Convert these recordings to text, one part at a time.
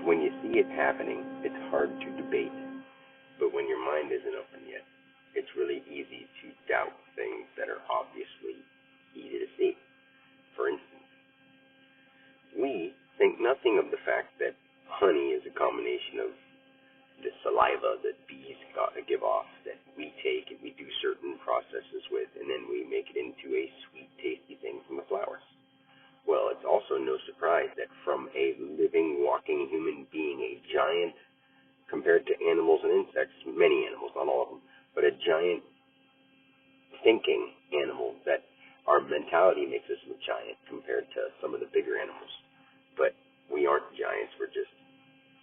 When you see it happening, it's hard to debate. But when your mind isn't open yet, it's really easy to doubt things that are obviously easy to see. For instance, we think nothing of the fact that honey is a combination of the saliva that bees give off, that we take and we do certain processes with, and then we make it into a sweet, tasty thing from the flowers. Well, it's also no surprise that from a living, walking human being, a giant, compared to animals and insects, many animals, not all of them, but a giant thinking animal, that our mentality makes us look giant compared to some of the bigger animals. But we aren't giants, we're just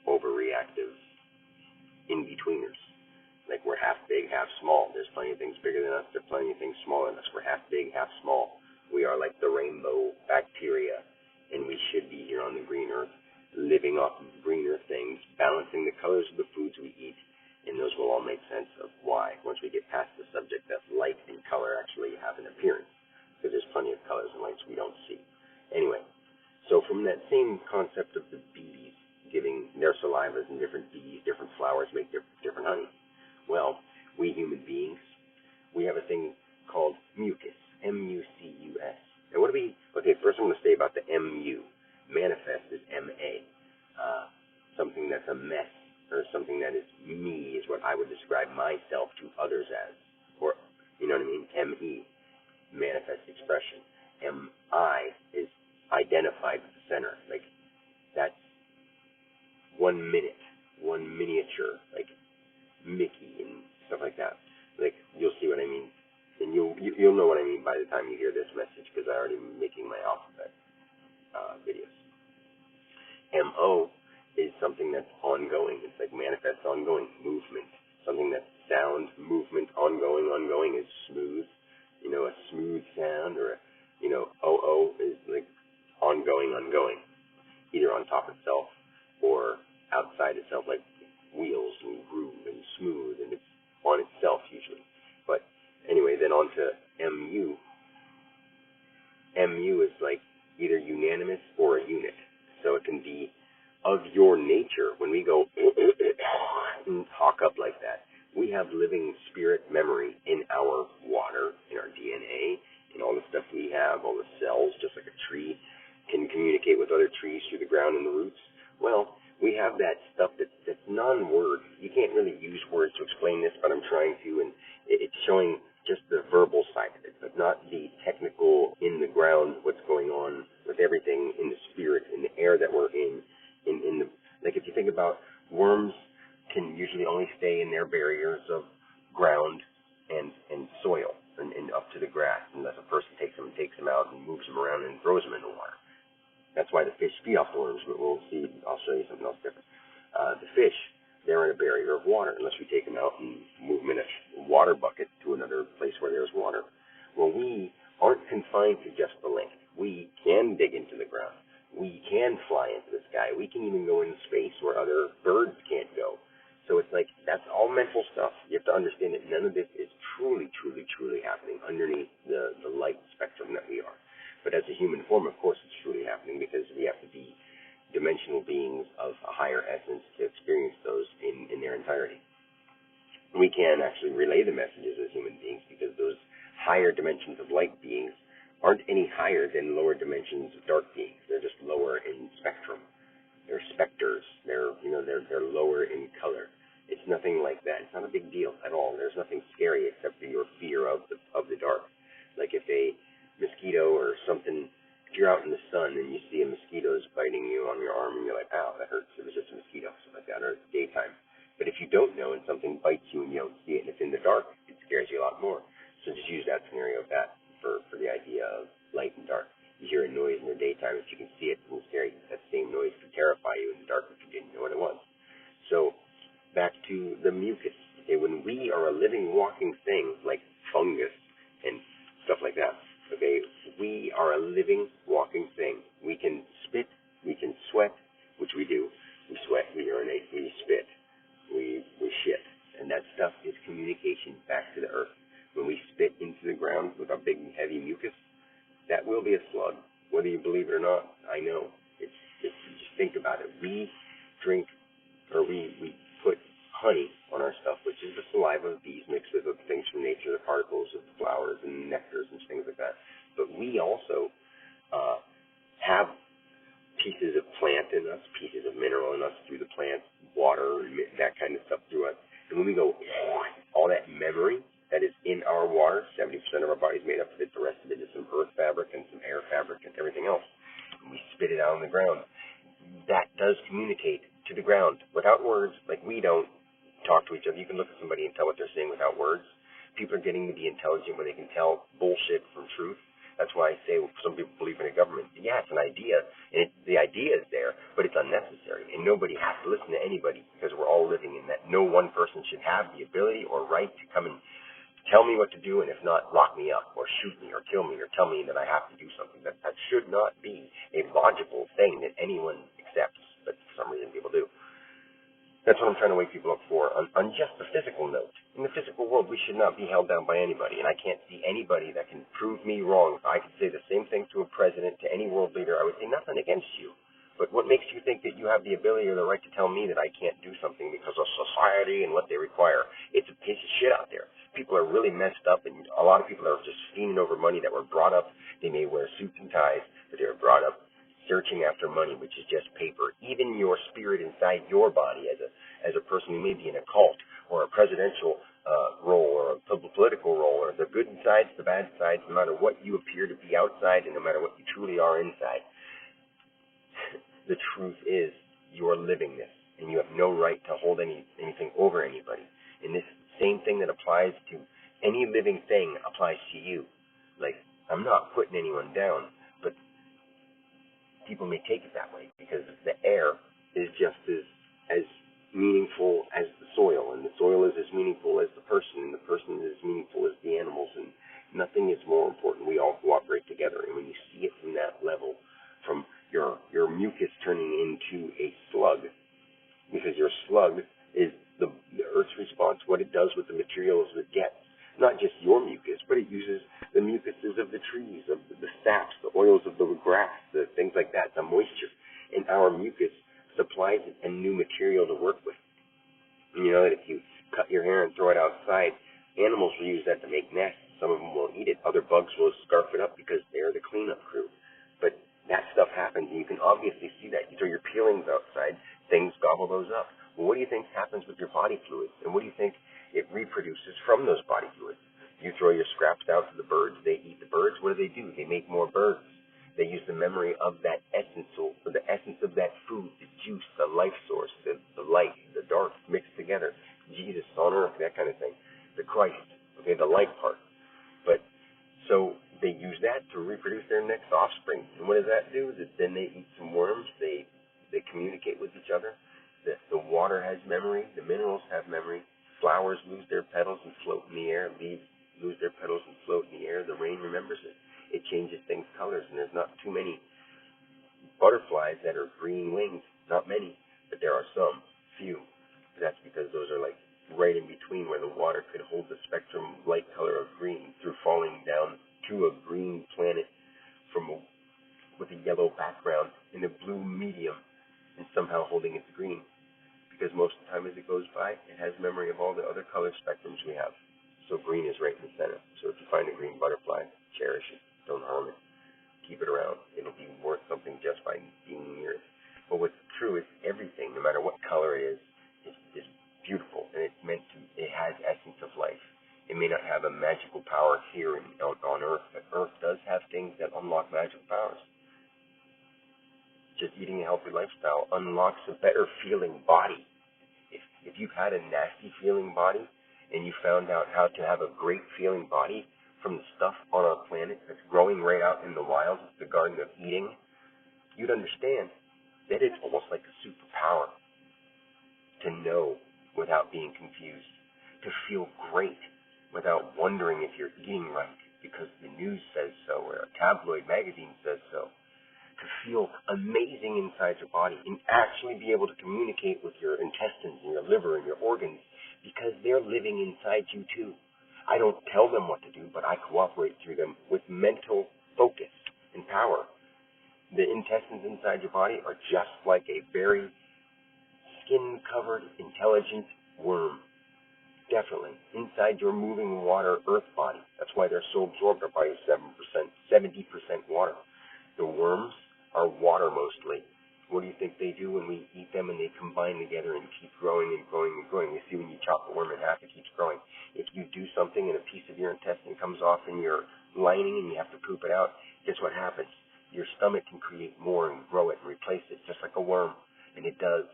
overreactive in-betweeners. Like, we're half big, half small. There's plenty of things bigger than us, there's plenty of things smaller than us. We're half big, half small. We are like the rainbow bacteria, and we should be here on the green earth, living off of greener things, balancing the colors of the foods we eat, and those will all make sense of why, once we get past the subject that light and color actually have an appearance, because there's plenty of colors and lights we don't see. Anyway, so from that same concept of the bees giving their salivas, and different bees, different flowers make different honey, well, we human beings, we have a thing called mucus. M-U-C-U-S. And okay, first I'm going to say about the M-U. Manifest is M-A. Something that's a mess, or something that is me, is what I would describe myself to others as. Or, you know what I mean? M-E, manifest expression. M-I is identified with the center. Like, that's 1 minute, one miniature, like Mickey and stuff like that. Like, you'll see what I mean. And you'll know what I mean by the time you hear this message, because I'm already making my alphabet videos. M-O is something that's ongoing. It's like manifest, ongoing, movement. Something that's sound, movement, ongoing is smooth. You know, a smooth sound, or O-O is like ongoing. Either on top of itself or outside itself, like wheels and groove and smooth, and it's on itself usually. But anyway, then on to M-U. M-U is like either unanimous or a unit. So it can be of your nature. When we go and talk up like that, we have living spirit memory in our water, in our DNA, in all the stuff we have, all the cells, just like a tree can communicate with other trees through the ground and the roots. Well, we have that stuff that's non-word. You can't really use words to explain this, but I'm trying to, and it's showing just the verbal side of it, but not the technical, in the ground, what's going on with everything in the spirit, in the air that we're in the, like, if you think about worms, can usually only stay in their barriers of ground and soil and up to the grass, unless a person takes them out and moves them around and throws them in the water. That's why the fish feed off the worms, but we'll see. I'll show you something else different. The fish, they're in a barrier of water, unless we take them out and move them in a water bucket to another place where there's water. Well, we aren't confined to just the land. We can dig into the ground. We can fly into the sky. We can even go into space where other birds can't go. So it's like, that's all mental stuff. You have to understand that none of this is truly happening underneath the light spectrum that we are. But as a human form, of course, it's truly happening, because we have to be dimensional beings of a higher essence to experience those in their entirety. We can actually relay the messages as human beings, because those higher dimensions of light beings aren't any higher than lower dimensions of dark beings. They're just lower in spectrum. They're specters. They're lower in color. It's nothing like that. It's not a big deal at all. There's nothing scary except for your fear of the dark. Like if a mosquito or something, if you're out in the sun and you see a mosquito's biting you on your arm and you're like, ow, that hurts, it was just a mosquito, something like that, or it's daytime. But if you don't know and something bites you and you don't see it and it's in the dark, it scares you a lot more. So just use that scenario of that for the idea of light and dark. You hear a noise in the daytime, if you can see it, it will scare you. That same noise could terrify you in the dark if you didn't know what it was. So back to the mucus. Okay, when we are a living, walking thing like fungus and stuff like that, okay, we are a living, walking thing. We can spit, we can sweat, which we do. We sweat, we urinate, we spit, we shit. And that stuff is communication back to the earth. When we spit into the ground with our big, heavy mucus, that will be a slug. Whether you believe it or not, I know. It's just think about it. We drink, or we put honey on our stuff, which is the saliva of bees mixed with other things from nature, the particles of the flowers and nectars and things like that. But we also have pieces of plant in us, pieces of mineral in us through the plant, water, that kind of stuff through us. And when we go, all that memory that is in our water, 70% of our body is made up of it, the rest of it is some earth fabric and some air fabric and everything else. And we spit it out on the ground. That does communicate to the ground without words, like we don't talk to each other. You can look at somebody and tell what they're saying without words. People are getting to be intelligent when they can tell bullshit from truth. That's why I say some people believe in a government. Yeah, it's an idea, and the idea is there, but it's unnecessary, and nobody has to listen to anybody because we're all living in that. No one person should have the ability or right to come and tell me what to do, and if not, lock me up or shoot me or kill me or tell me that I have to do something. That should not be a logical thing that anyone accepts, but for some reason people do. That's what I'm trying to wake people up for. On just the physical note, in the physical world, we should not be held down by anybody, and I can't see anybody that can prove me wrong. If I could say the same thing to a president, to any world leader, I would say nothing against you. But what makes you think that you have the ability or the right to tell me that I can't do something because of society and what they require? It's a piece of shit out there. People are really messed up, and a lot of people are just fiending over money that were brought up. They may wear suits and ties, but they were brought up searching after money, which is just paper. Even your spirit inside your body, as a person who may be in a cult or a presidential role or a political role, or the good sides, the bad sides, no matter what you appear to be outside and no matter what you truly are inside, the truth is you're living this, and you have no right to hold anything over anybody. And this same thing that applies to any living thing applies to you. Like, I'm not putting anyone down, but people may take it that way because the air is just as meaningful as the soil, and the soil is as meaningful as the person, and the person is as meaningful as the animals, and nothing is more important. We all cooperate together, and when you see it from that level, from your mucus turning into a slug, because your slug is the Earth's response, what it does with the materials it gets. Not just your mucus, but it uses the mucuses of the trees, of the saps, the oils of the grass, the things like that, the moisture. And our mucus supplies it a new material to work with. And you know that if you cut your hair and throw it outside, animals will use that to make nests. Some of them will eat it. Other bugs will scarf it up because they're the cleanup crew. But that stuff happens, and you can obviously see that. You throw your peelings outside, things gobble those up. Well, what do you think happens with your body fluids? And what do you think it reproduces from those body fluids? You throw your scraps out to the birds, they eat the birds. What do? They make more birds. They use the memory of that essence, or the essence of that food, the juice, the life source, the light, the dark mixed together. Jesus on earth, that kind of thing. The Christ, okay, the light part. But so they use that to reproduce their next offspring. And what does that do? Then they eat some worms. They communicate with each other. The water has memory. The minerals have memory. Flowers lose their petals and float in the air. Leaves lose their petals and float in the air. The rain remembers it. It changes things' colors, and there's not too many butterflies that are green winged. Not many, but there are some, few. That's because those are like right in between where the water could hold the spectrum light color of green through falling down to a green planet with a yellow background in a blue medium and somehow holding its green. Because most of the time as it goes by, it has memory of all the other color spectrums we have. So green is right in the center. So if you find a green butterfly, cherish it. Don't harm it. Keep it around. It'll be worth something just by being near it. But what's true is everything, no matter what color it is beautiful, and it's meant to. It has essence of life. It may not have a magical power here on Earth, but Earth does have things that unlock magical powers. Just eating a healthy lifestyle unlocks a better feeling body. If you've had a nasty feeling body and you found out how to have a great feeling body from the stuff on our planet that's growing right out in the wild, the Garden of Eden, you'd understand that it's almost like a superpower to know without being confused, to feel great without wondering if you're eating right because the news says so or a tabloid magazine says so, to feel amazing inside your body and actually be able to communicate with your intestines and your liver and your organs because they're living inside you too. I don't tell them what to do, but I cooperate through them with mental focus and power. The intestines inside your body are just like a very skin-covered, intelligent worm. Definitely. Inside your moving water earth body. That's why they're so absorbed. Our body is 70% water. The worms are water mostly. What do you think they do when we eat them and they combine together and keep growing and growing and growing? You see when you chop the worm in half, it keeps growing. If you do something and a piece of your intestine comes off in your lining and you have to poop it out, guess what happens? Your stomach can create more and grow it and replace it, just like a worm. And it does.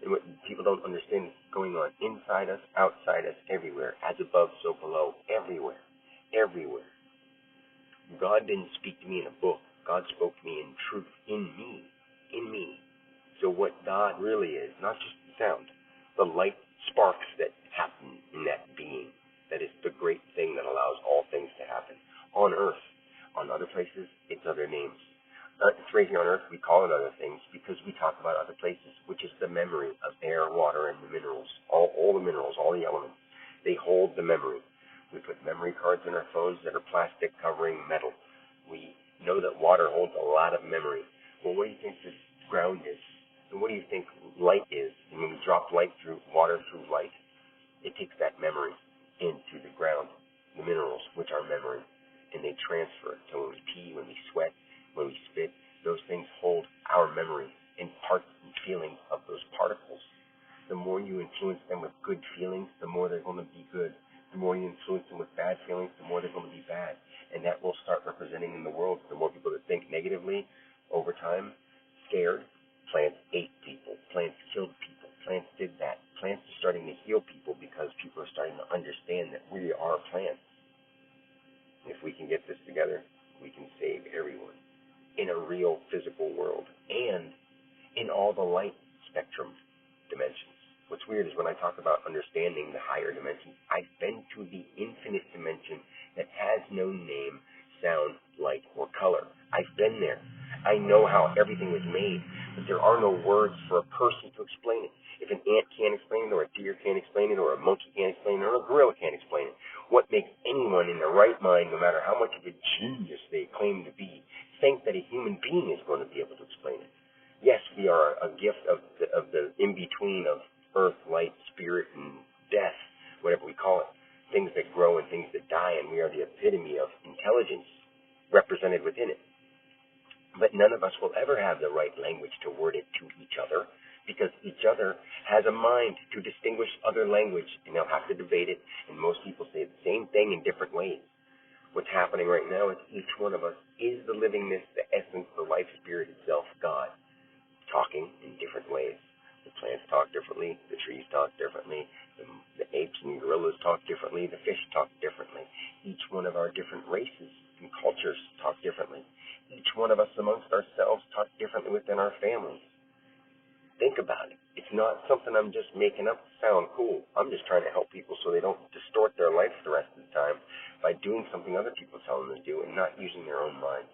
And what people don't understand is going on inside us, outside us, everywhere. As above, so below. Everywhere. Everywhere. God didn't speak to me in a book. God spoke to me in truth, in me. In me. So what God really is, not just the sound, the light sparks that happen in that being. That is the great thing that allows all things to happen. On earth. On other places, it's other names. It's right here on earth, we call it other things because we talk about other places, which is the memory of air, water, and the minerals. All the minerals, all the elements. They hold the memory. We put memory cards in our phones that are plastic covering metal. We know that water holds a lot of memory. Well, what do you think this ground is? And what do you think light is? And when we drop light through water through light, it takes that memory into the ground, the minerals, which are memory, and they transfer it. So when we pee, when we sweat, when we spit, those things hold our memory and parts and feelings of those particles. The more you influence them with good feelings, the more they're going to be good. The more you influence them with bad feelings, the more they're going to be bad. And that will start representing in the world. The more people that think negatively, over time, scared, plants ate people, plants killed people, plants did that. Plants are starting to heal people because people are starting to understand that we are plants. And if we can get this together, we can save everyone in a real physical world and in all the light spectrum dimensions. What's weird is when I talk about understanding the higher dimensions, I've been to the infinite dimension that has no name, sound, light, or color. I've been there. I know how everything was made, but there are no words for a person to explain it. If an ant can't explain it, or a deer can't explain it, or a monkey can't explain it, or a gorilla can't explain it, what makes anyone in their right mind, no matter how much of a genius they claim to be, think that a human being is going to be able to explain it? Yes, we are a gift of the in-between of earth, light, spirit, and death, whatever we call it, things that grow and things that die, and we are the epitome of intelligence represented within it. But none of us will ever have the right language to word it to each other, because each other has a mind to distinguish other language, and they'll have to debate it, and most people say the same thing in different ways. What's happening right now is each one of us is the livingness, the essence, the life spirit itself, God, talking in different ways. The plants talk differently, the trees talk differently, the apes and gorillas talk differently, the fish talk differently. Each one of our different races and cultures talk differently. Each one of us amongst ourselves talk differently within our families. Think about it. It's not something I'm just making up to sound cool. I'm just trying to help people so they don't distort their life the rest of the time by doing something other people tell them to do and not using their own mind.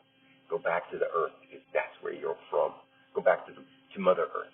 Go back to the earth because that's where you're from. Go back to Mother Earth.